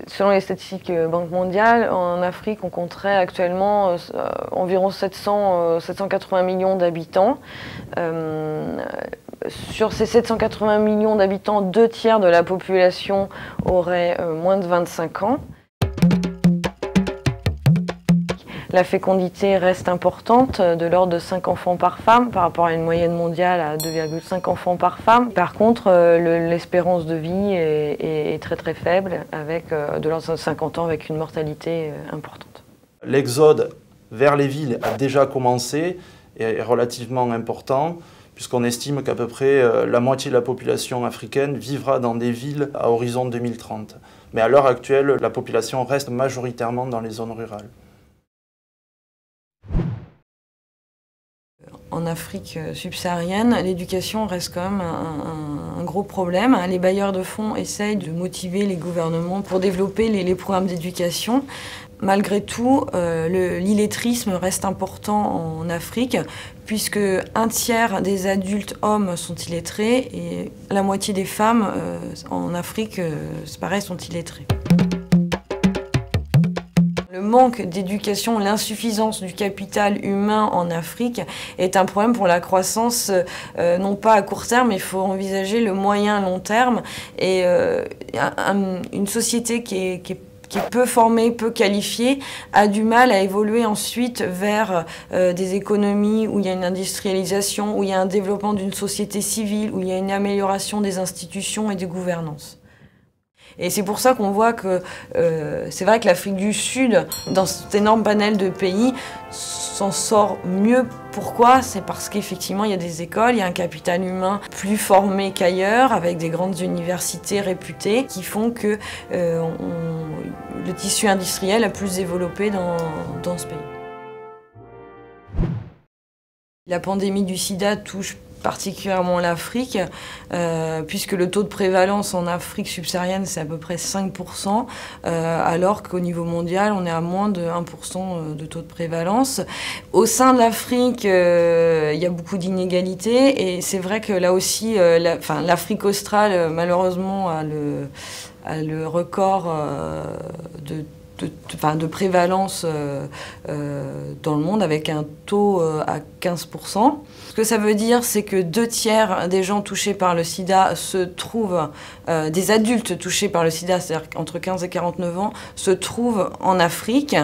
Selon les statistiques Banque mondiale, en Afrique, on compterait actuellement environ 780 millions d'habitants. Sur ces 780 millions d'habitants, 2/3 de la population aurait moins de 25 ans. La fécondité reste importante, de l'ordre de 5 enfants par femme, par rapport à une moyenne mondiale à 2,5 enfants par femme. Par contre, l'espérance de vie est très très faible, avec de l'ordre de 50 ans, avec une mortalité importante. L'exode vers les villes a déjà commencé et est relativement important, puisqu'on estime qu'à peu près la moitié de la population africaine vivra dans des villes à horizon 2030. Mais à l'heure actuelle, la population reste majoritairement dans les zones rurales. En Afrique subsaharienne, l'éducation reste quand même un gros problème. Les bailleurs de fonds essayent de motiver les gouvernements pour développer les programmes d'éducation. Malgré tout, l'illettrisme reste important en Afrique, puisque 1/3 des adultes hommes sont illettrés et la moitié des femmes en Afrique, c'est pareil, sont illettrées. Le manque d'éducation, l'insuffisance du capital humain en Afrique est un problème pour la croissance, non pas à court terme, mais il faut envisager le moyen long terme. Et une société qui est peu formée, peu qualifiée, a du mal à évoluer ensuite vers des économies où il y a une industrialisation, où il y a un développement d'une société civile, où il y a une amélioration des institutions et des gouvernances. Et c'est pour ça qu'on voit que c'est vrai que l'Afrique du Sud, dans cet énorme panel de pays, s'en sort mieux. Pourquoi? C'est parce qu'effectivement, il y a des écoles, il y a un capital humain plus formé qu'ailleurs, avec des grandes universités réputées, qui font que le tissu industriel a plus développé dans ce pays. La pandémie du sida touche particulièrement l'Afrique, puisque le taux de prévalence en Afrique subsaharienne, c'est à peu près 5%, alors qu'au niveau mondial, on est à moins de 1% de taux de prévalence. Au sein de l'Afrique, il y a beaucoup d'inégalités, et c'est vrai que là aussi, l'Afrique australe, malheureusement, a le record de prévalence dans le monde, avec un taux à 15%. Ce que ça veut dire, c'est que 2/3 des gens touchés par le sida se trouvent, des adultes touchés par le sida, c'est-à-dire entre 15 et 49 ans, se trouvent en Afrique.